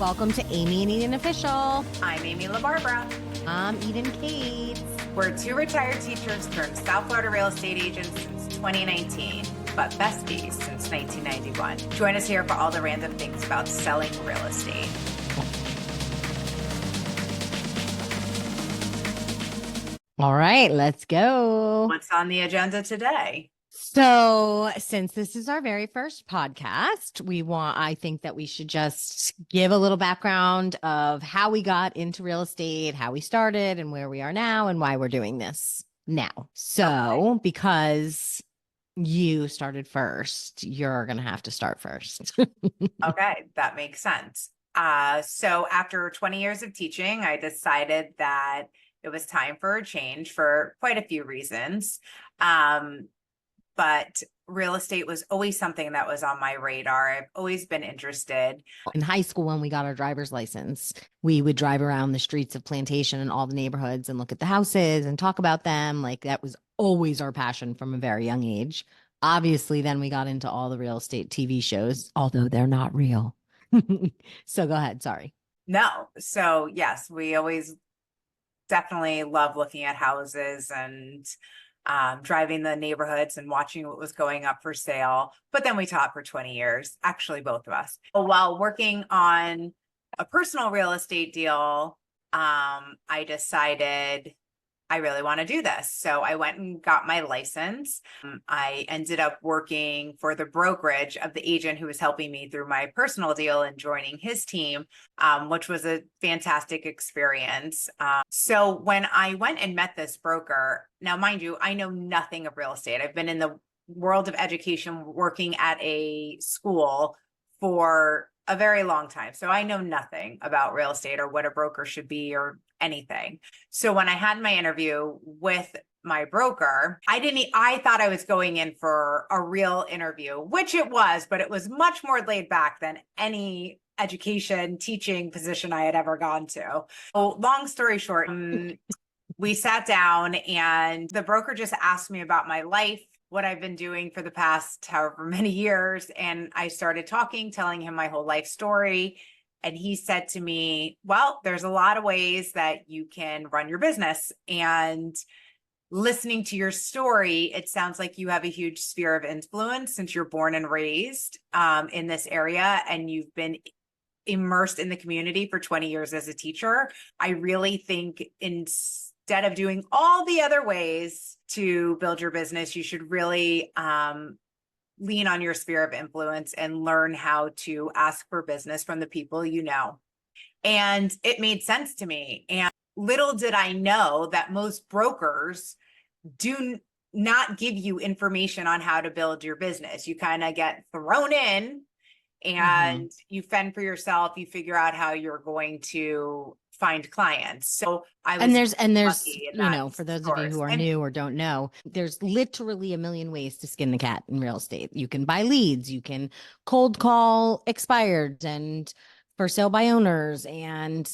Welcome to Amy and Eden Official. I'm Amy LaBarbera. I'm Eden Katz. We're two retired teachers turned South Florida real estate agents since 2019, but besties since 1991. Join us here for all the random things about selling real estate. All right, let's go. What's on the agenda today? So, since this is our very first podcast, I think that we should just give a little background of how we got into real estate, how we started, and where we are now, and why we're doing this now. So, because you started first, you're going to have to start first. Okay, that makes sense. So after 20 years of teaching, I decided that it was time for a change for quite a few reasons. But real estate was always something that was on my radar. I've always been interested. In high school, when we got our driver's license, we would drive around the streets of Plantation and all the neighborhoods and look at the houses and talk about them. Like that was always our passion from a very young age. Obviously, then we got into all the real estate TV shows, although they're not real. So go ahead. Sorry. No. So yes, we always definitely love looking at houses and driving the neighborhoods and watching what was going up for sale. But then we taught for 20 years, actually, both of us. While working on a personal real estate deal, I decided I really want to do this. So I went and got my license. I ended up working for the brokerage of the agent who was helping me through my personal deal and joining his team, which was a fantastic experience. So when I went and met this broker, now mind you, I know nothing of real estate. I've been in the world of education working at a school for a very long time. So I know nothing about real estate or what a broker should be or anything. So when I had my interview with my broker, I thought I was going in for a real interview, which it was, but it was much more laid back than any education teaching position I had ever gone to. So long story short, we sat down and the broker just asked me about my life, what I've been doing for the past however many years. And I started telling him my whole life story. And he said to me, well, there's a lot of ways that you can run your business. And listening to your story, it sounds like you have a huge sphere of influence since you're born and raised in this area. And you've been immersed in the community for 20 years as a teacher. I really think instead of doing all the other ways to build your business, you should really lean on your sphere of influence and learn how to ask for business from the people you know. And it made sense to me. And little did I know that most brokers do not give you information on how to build your business. You kind of get thrown in and you fend for yourself. You figure out how you're going to find clients. So I was there's for those of you who are new or don't know, there's literally a million ways to skin the cat in real estate. You can buy leads, you can cold call expired and for sale by owners, and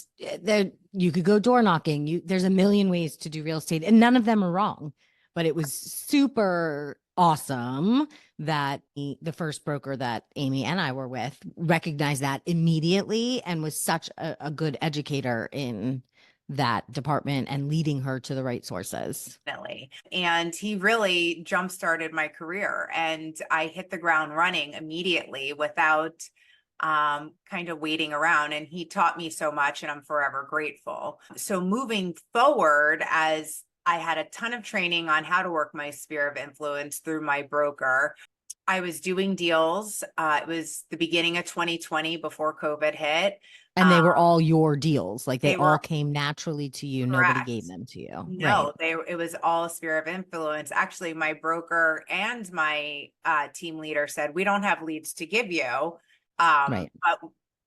you could go door knocking. There's a million ways to do real estate, and none of them are wrong. But it was super awesome that the first broker that Amy and I were with recognized that immediately and was such a good educator in that department and leading her to the right sources. Definitely. And he really jump-started my career, and I hit the ground running immediately without kind of waiting around. And he taught me so much, and I'm forever grateful. So moving forward, as I had a ton of training on how to work my sphere of influence through my broker. I was doing deals. It was the beginning of 2020 before COVID hit. And they were all your deals. Like they all came naturally to you. Correct. Nobody gave them to you. No, right. It was all a sphere of influence. Actually, my broker and my team leader said, we don't have leads to give you. But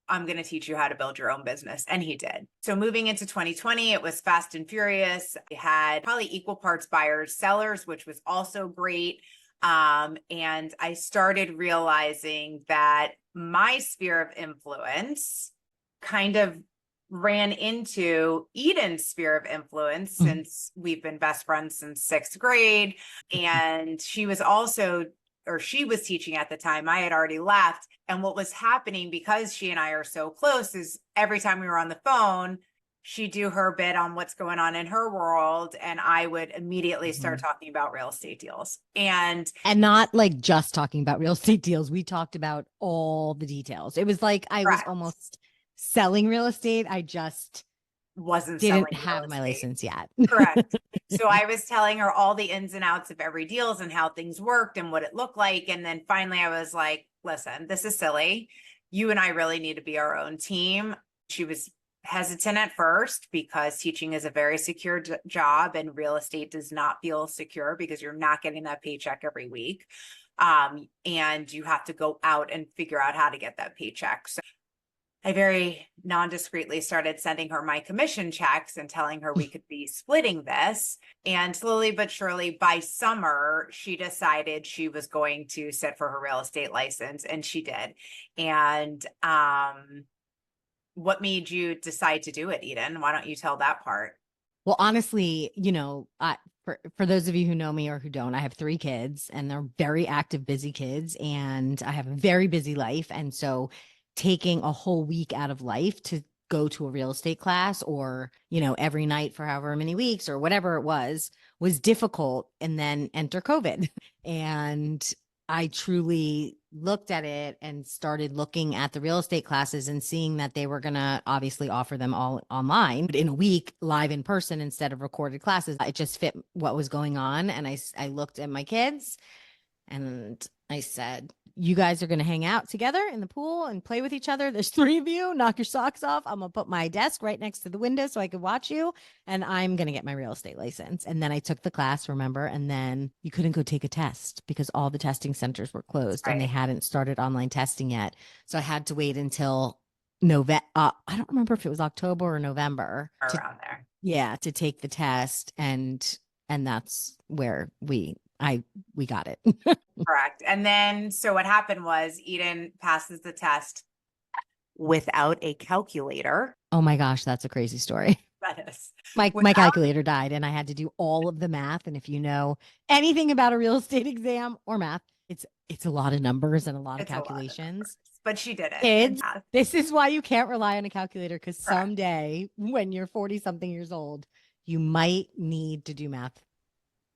I'm going to teach you how to build your own business. And he did. So moving into 2020, it was fast and furious. I had probably equal parts buyers, sellers, which was also great. And I started realizing that my sphere of influence kind of ran into Eden's sphere of influence since we've been best friends since 6th grade. And she was also or she was teaching at the time. I had already left. And what was happening, because she and I are so close, is every time we were on the phone, she'd do her bit on what's going on in her world. And I would immediately start talking about real estate deals. And not like just talking about real estate deals. We talked about all the details. It was like I was almost selling real estate. I just wasn't didn't selling have my license yet. Correct. So I was telling her all the ins and outs of every deals and how things worked and what it looked like. And then finally I was like, listen, this is silly. You and I really need to be our own team. She was hesitant at first because teaching is a very secure job, and real estate does not feel secure because you're not getting that paycheck every week. And you have to go out and figure out how to get that paycheck. So I very non-discreetly started sending her my commission checks and telling her we could be splitting this. And slowly but surely, by summer, she decided she was going to sit for her real estate license, and she did. And what made you decide to do it, Eden? Why don't you tell that part? Well, honestly, for those of you who know me or who don't, I have 3 kids, and they're very active, busy kids, and I have a very busy life. And so taking a whole week out of life to go to a real estate class, or, every night for however many weeks or whatever it was difficult. And then enter COVID. And I truly looked at it and started looking at the real estate classes and seeing that they were going to obviously offer them all online, but in a week, live in person instead of recorded classes. It just fit what was going on. And I looked at my kids and I said, you guys are going to hang out together in the pool and play with each other. There's 3 of you. Knock your socks off. I'm going to put my desk right next to the window so I could watch you. And I'm going to get my real estate license. And then I took the class, remember? And then you couldn't go take a test because all the testing centers were closed and they hadn't started online testing yet. So I had to wait until November. I don't remember if it was October or November. Around there. Yeah, to take the test. And that's where we got it. Correct. And then, so what happened was Eden passes the test without a calculator. Oh my gosh, that's a crazy story. That is. My calculator died and I had to do all of the math. And if you know anything about a real estate exam or math, it's a lot of numbers and a lot of calculations. But she did it. Kids, this is why you can't rely on a calculator, because someday when you're 40 something years old, you might need to do math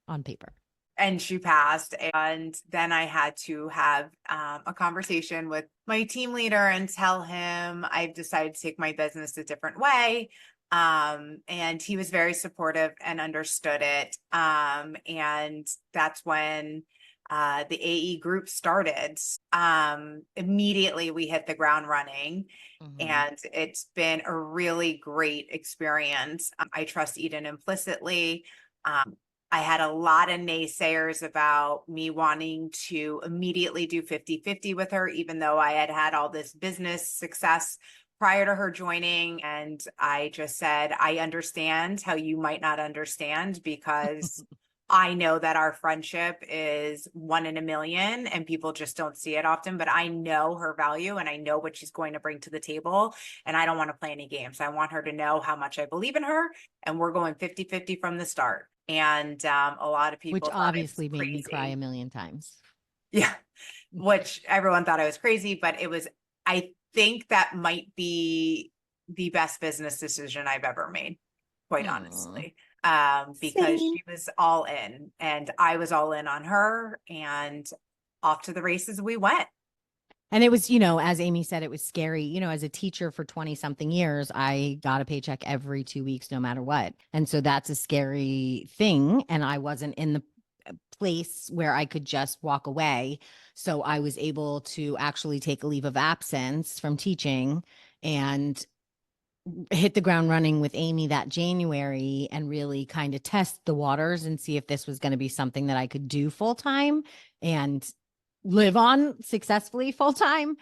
on paper. And she passed. And then I had to have a conversation with my team leader and tell him I've decided to take my business a different way. And he was very supportive and understood it. And that's when the AE group started. Immediately we hit the ground running. And it's been a really great experience. I trust Eden implicitly. I had a lot of naysayers about me wanting to immediately do 50-50 with her, even though I had had all this business success prior to her joining. And I just said, I understand how you might not understand, because I know that our friendship is 1 in a million and people just don't see it often, but I know her value and I know what she's going to bring to the table. And I don't want to play any games. I want her to know how much I believe in her, and we're going 50-50 from the start. And a lot of people, which obviously made me cry a million times. Yeah. Which everyone thought I was crazy, but I think that might be the best business decision I've ever made, quite honestly. Because she was all in and I was all in on her, and off to the races we went. And it was, as Amy said, it was scary. As a teacher for 20 something years, I got a paycheck every 2 weeks, no matter what. And so that's a scary thing. And I wasn't in the place where I could just walk away. So I was able to actually take a leave of absence from teaching and hit the ground running with Amy that January and really kind of test the waters and see if this was going to be something that I could do full time and live on successfully full time.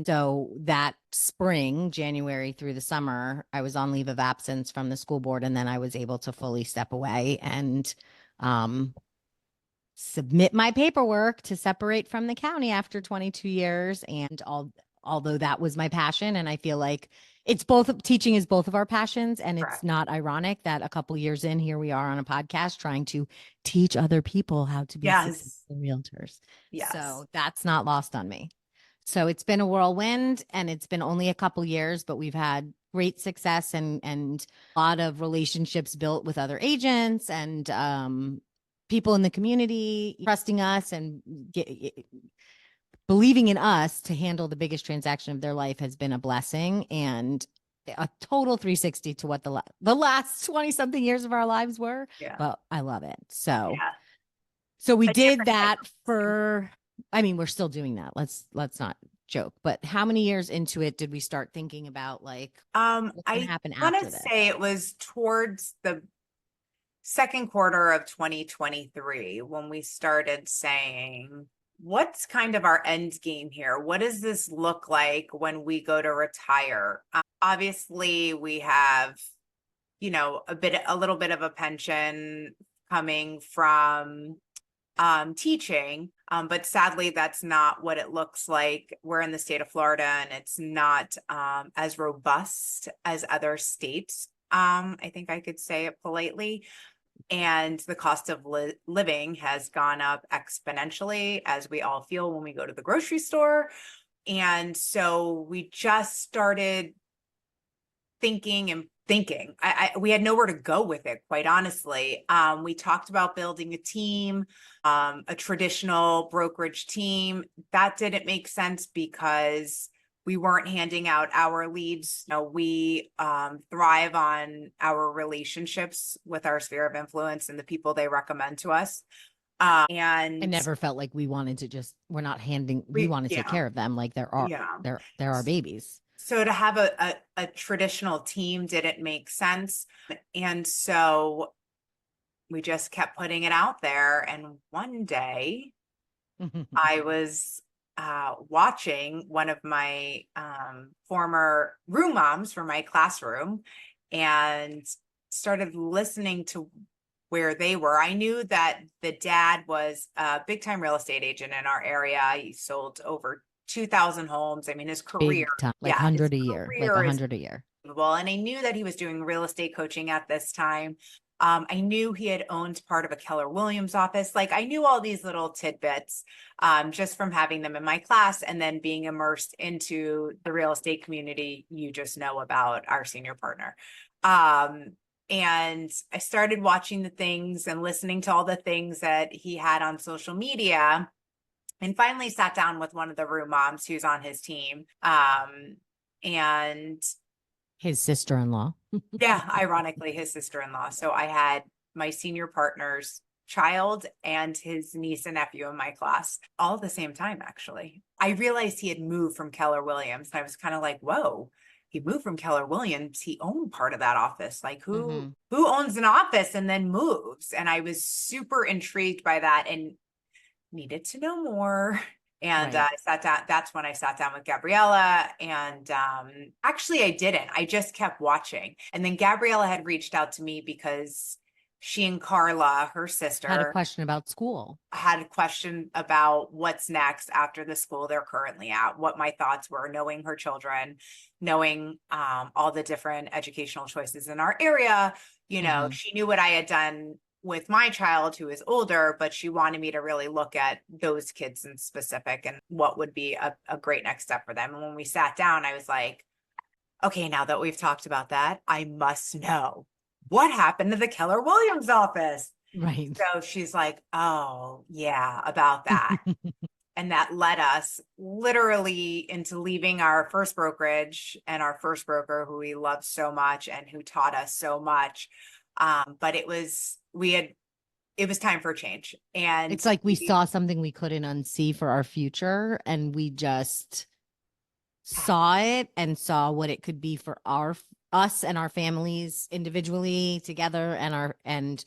So that spring, January through the summer, I was on leave of absence from the school board, and then I was able to fully step away and submit my paperwork to separate from the county after 22 years. And although that was my passion, and I feel like It's both, teaching is both of our passions. And it's Correct. not ironic that a couple years in, here we are on a podcast trying to teach other people how to be Yes. successful realtors. Yes. So that's not lost on me. So it's been a whirlwind, and it's been only a couple years, but we've had great success and a lot of relationships built with other agents and people in the community trusting us and believing in us to handle the biggest transaction of their life has been a blessing, and a total 360 to what the last 20 something years of our lives were. Yeah. But I love it. So Yeah. we A did different type that of blessing. for, I mean, we're still doing that. Let's not joke. But how many years into it did we start thinking about like what's going to I happen want after to this? say it was towards the second quarter of 2023 when we started saying, what's kind of our end game here? What does this look like when we go to retire? Obviously, we have, a little bit of a pension coming from teaching. But sadly, that's not what it looks like. We're in the state of Florida, and it's not as robust as other states. I think I could say it politely. And the cost of living has gone up exponentially, as we all feel when we go to the grocery store. And so we just started thinking. We had nowhere to go with it, quite honestly. We talked about building a team, a traditional brokerage team. That didn't make sense because we weren't handing out our leads. We thrive on our relationships with our sphere of influence and the people they recommend to us. I And never felt like we wanted to just, we're not handing, we want to take yeah, care of them like yeah. they're our babies. So to have a traditional team didn't make sense. And so we just kept putting it out there. And one day I was watching one of my former room moms from my classroom and started listening to where they were. I knew that the dad was a big time real estate agent in our area. He sold over 2,000 homes. I mean, his career, Big time, like yeah, his 100 a year, like career is 100 a year. unbelievable. And I knew that he was doing real estate coaching at this time. I knew he had owned part of a Keller Williams office. Like I knew all these little tidbits just from having them in my class and then being immersed into the real estate community. You just know about our senior partner. And I started watching the things and listening to all the things that he had on social media, and finally sat down with one of the room moms who's on his team. And His sister-in-law. yeah, ironically, his sister-in-law. So I had my senior partner's child and his niece and nephew in my class all at the same time, actually. I realized he had moved from Keller Williams. And I was kind of like, whoa, he moved from Keller Williams. He owned part of that office. Like who owns an office and then moves? And I was super intrigued by that and needed to know more. And Right. I sat down. That's when I sat down with Gabriella. And actually, I didn't. I just kept watching. And then Gabriella had reached out to me because she and Carla, her sister, Had a question about school. had a question about what's next after the school they're currently at, what my thoughts were, knowing her children, knowing all the different educational choices in our area. She knew what I had done with my child who is older, but she wanted me to really look at those kids in specific and what would be a great next step for them. And when we sat down, I was like, okay, now that we've talked about that, I must know what happened to the Keller Williams office. Right. So she's like, oh, yeah, about that. And that led us literally into leaving our first brokerage and our first broker who we loved so much and who taught us so much. But it was time for a change. And It's like we saw something we couldn't unsee for our future, and we just saw it and saw what it could be for us and our families individually together, and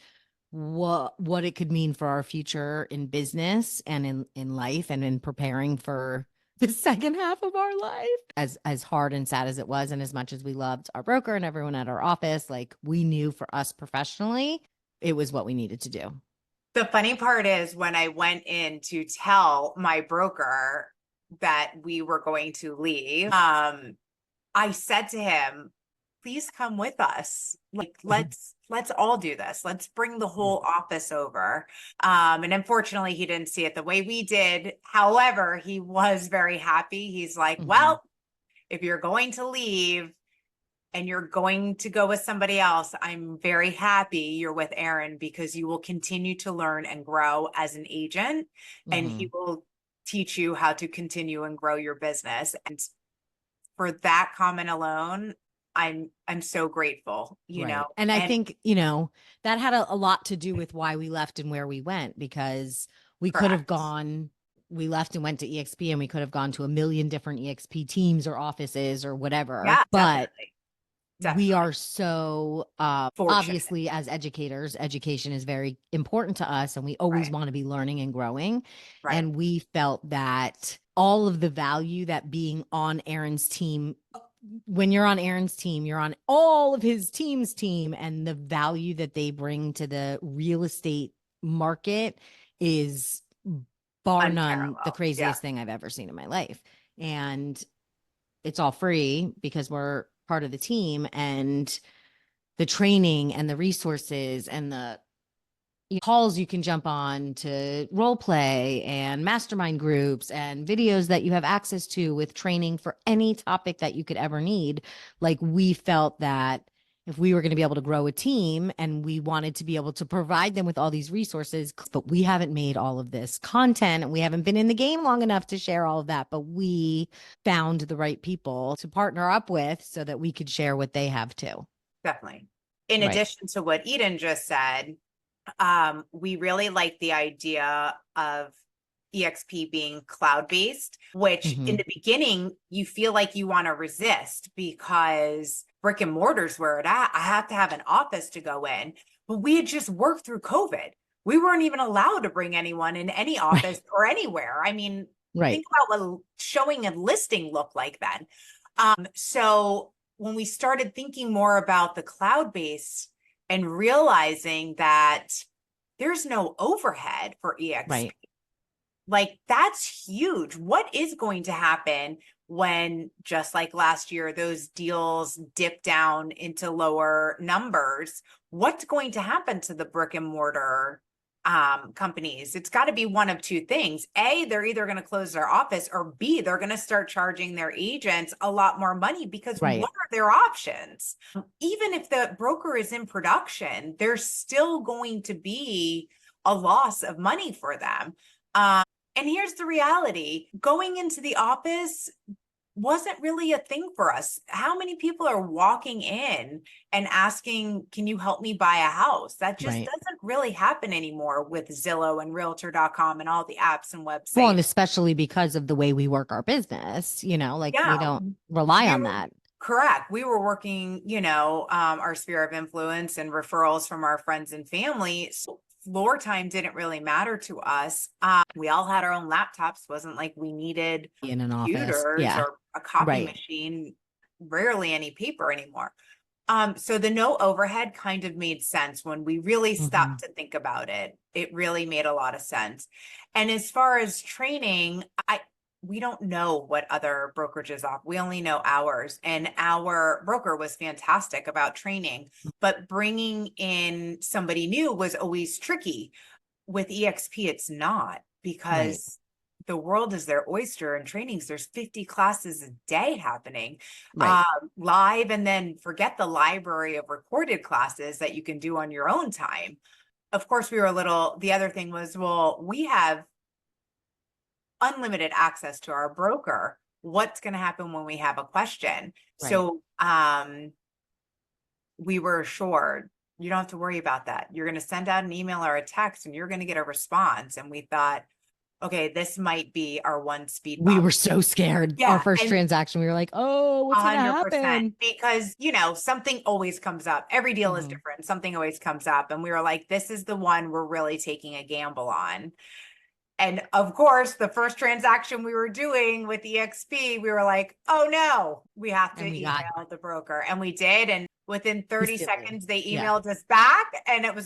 what it could mean for our future in business and in life and in preparing for the second half of our life. As hard and sad as it was, and as much as we loved our broker and everyone at our office, like we knew for us professionally, it was what we needed to do. The funny part is when I went in to tell my broker that we were going to leave, I said to him, please come with us. Like, let's all do this. Let's bring the whole office over. And unfortunately, he didn't see it the way we did. However, he was very happy. He's like, well, if you're going to leave and you're going to go with somebody else, I'm very happy you're with Aaron, because you will continue to learn and grow as an agent, and he will teach you how to continue and grow your business. And for that comment alone, I'm so grateful, you know. And I think, that had a lot to do with why we left and where we went, because we could have gone, we left and went to EXP, and we could have gone to a million different EXP teams or offices or whatever. Yeah, but definitely. we are so obviously, as educators, education is very important to us, and we always want to be learning and growing. And we felt that all of the value that being on Aaron's team, when you're on Aaron's team, you're on all of his team's team, and the value that they bring to the real estate market is bar none the craziest thing I've ever seen in my life. And it's all free because we're part of the team, and the training and the resources and the calls you can jump on to role play and mastermind groups and videos that you have access to with training for any topic that you could ever need. Like, we felt that if we were going to be able to grow a team and we wanted to be able to provide them with all these resources, but we haven't made all of this content and we haven't been in the game long enough to share all of that, but we found the right people to partner up with so that we could share what they have too. Definitely. In addition to what Eden just said, we really like the idea of EXP being cloud-based, which in the beginning, you feel like you want to resist because brick and mortar's where it at. I have to have an office to go in, but we had just worked through COVID. We weren't even allowed to bring anyone in any office or anywhere. I mean, think about what showing a listing looked like then. So when we started thinking more about the cloud-based and realizing that there's no overhead for EXP, like, that's huge. What is going to happen when, just like last year, those deals dip down into lower numbers? What's going to happen to the brick and mortar companies? It's got to be one of two things. A, they're either going to close their office, or B, they're going to start charging their agents a lot more money, because what are their options? Even if the broker is in production, there's still going to be a loss of money for them. And here's the reality: going into the office wasn't really a thing for us. How many people are walking in and asking, can you help me buy a house? That just doesn't really happen anymore with Zillow and Realtor.com and all the apps and websites. Well, and especially because of the way we work our business, we don't rely on that. Correct. We were working, our sphere of influence and referrals from our friends and family. So floor time didn't really matter to us. We all had our own laptops. Wasn't like we needed in an computers or a copy machine, rarely any paper anymore. So the no overhead kind of made sense when we really stopped to think about it. It really made a lot of sense. And as far as training, we don't know what other brokerages offer. We only know ours, and our broker was fantastic about training, but bringing in somebody new was always tricky. With EXP, it's not, because the world is their oyster, and trainings, there's 50 classes a day happening live, and then forget the library of recorded classes that you can do on your own time. Of course, the other thing was, well, we have unlimited access to our broker. What's going to happen when we have a question? So we were assured, you don't have to worry about that. You're going to send out an email or a text and you're going to get a response. And we thought, okay, this might be our one speed bump. We were so scared. Our first transaction, we were like, oh, what's going to happen? Because, something always comes up. Every deal is different. Something always comes up. And we were like, this is the one we're really taking a gamble on. And of course, the first transaction we were doing with EXP, we were like, oh no, we have to email the broker. And we did. And within 30 seconds, they emailed us back. And it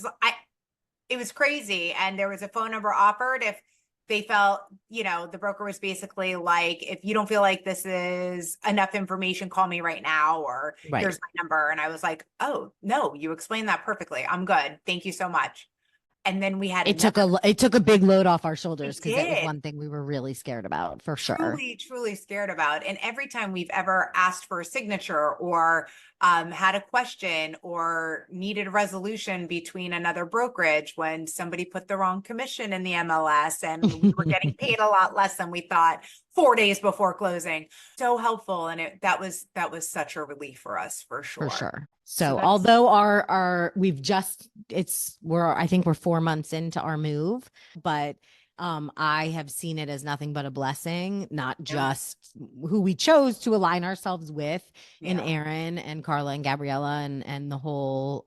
was crazy. And there was a phone number offered. If they felt, the broker was basically like, if you don't feel like this is enough information, call me right now, or Right. here's my number. And I was like, oh, no, you explained that perfectly. I'm good. Thank you so much. And then we had it took a big load off our shoulders, because that was did. one thing we were really scared about, for sure. Truly, truly scared about. And every time we've ever asked for a signature or had a question or needed a resolution between another brokerage, when somebody put the wrong commission in the MLS and we were getting paid a lot less than we thought 4 days before closing, so helpful. And that was such a relief for us, for sure. For sure. So although I think we're 4 months into our move, but I have seen it as nothing but a blessing, not just who we chose to align ourselves with in Aaron and Carla and Gabriella and the whole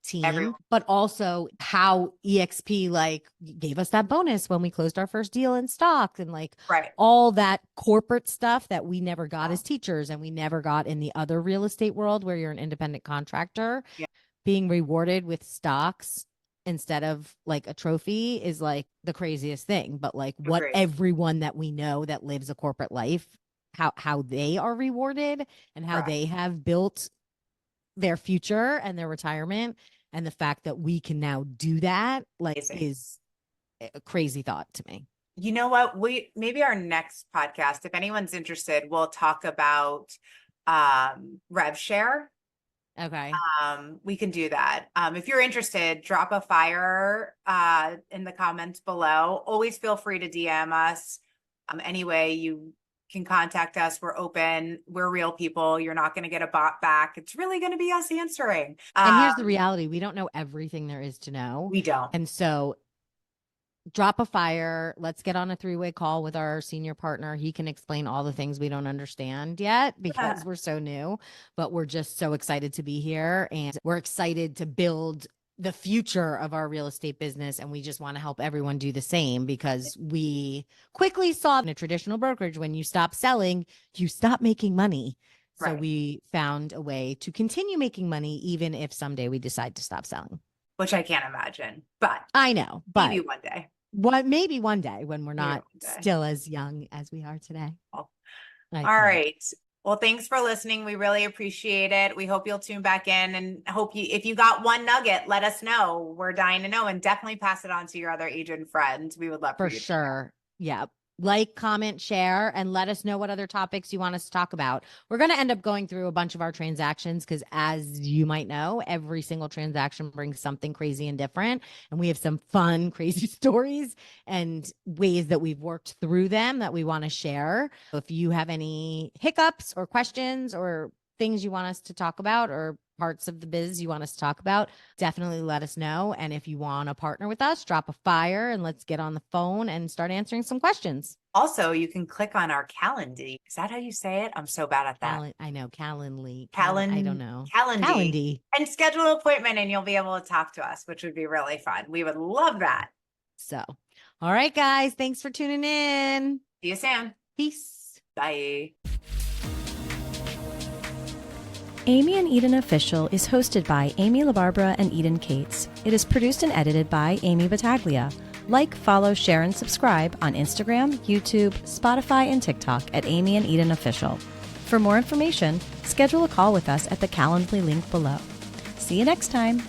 team, but also how EXP like gave us that bonus when we closed our first deal in stock, and like all that corporate stuff that we never got as teachers and we never got in the other real estate world where you're an independent contractor. Being rewarded with stocks instead of like a trophy is like the craziest thing. But like what everyone that we know that lives a corporate life, how they are rewarded and how they have built their future and their retirement, and the fact that we can now do that is a crazy thought to me. You know what? Maybe our next podcast, if anyone's interested, we'll talk about rev share. Okay. We can do that. If you're interested, drop a fire in the comments below. Always feel free to DM us. Anyway, you can contact us. We're open. We're real people. You're not going to get a bot back. It's really going to be us answering. And here's the reality. We don't know everything there is to know. We don't. And so drop a fire. Let's get on a 3-way call with our senior partner. He can explain all the things we don't understand yet because we're so new, but we're just so excited to be here, and we're excited to build the future of our real estate business. And we just want to help everyone do the same, because we quickly saw in a traditional brokerage, when you stop selling, you stop making money. So we found a way to continue making money, even if someday we decide to stop selling. Which I can't imagine, but I know, but maybe one day. Maybe one day when we're not still as young as we are today. All right. Well, thanks for listening. We really appreciate it. We hope you'll tune back in, and if you got one nugget, let us know. We're dying to know, and definitely pass it on to your other agent friends. We would love for sure. Yeah. Like, comment, share, and let us know what other topics you want us to talk about. We're going to end up going through a bunch of our transactions because, as you might know, every single transaction brings something crazy and different. And we have some fun, crazy stories and ways that we've worked through them that we want to share. If you have any hiccups or questions or things you want us to talk about, or parts of the biz you want us to talk about, definitely let us know. And if you want to partner with us, drop a fire and let's get on the phone and start answering some questions. Also, you can click on our Calendly. Is that how you say it? I'm so bad at that. I know. Calendly. I don't know. Calendly. And schedule an appointment, and you'll be able to talk to us, which would be really fun. We would love that. So, all right, guys. Thanks for tuning in. See you soon. Peace. Bye. Amy and Eden Official is hosted by Amy LaBarbera and Eden Katz. It is produced and edited by Amy Battaglia. Like, follow, share, and subscribe on Instagram, YouTube, Spotify, and TikTok at Amy and Eden Official. For more information, schedule a call with us at the Calendly link below. See you next time.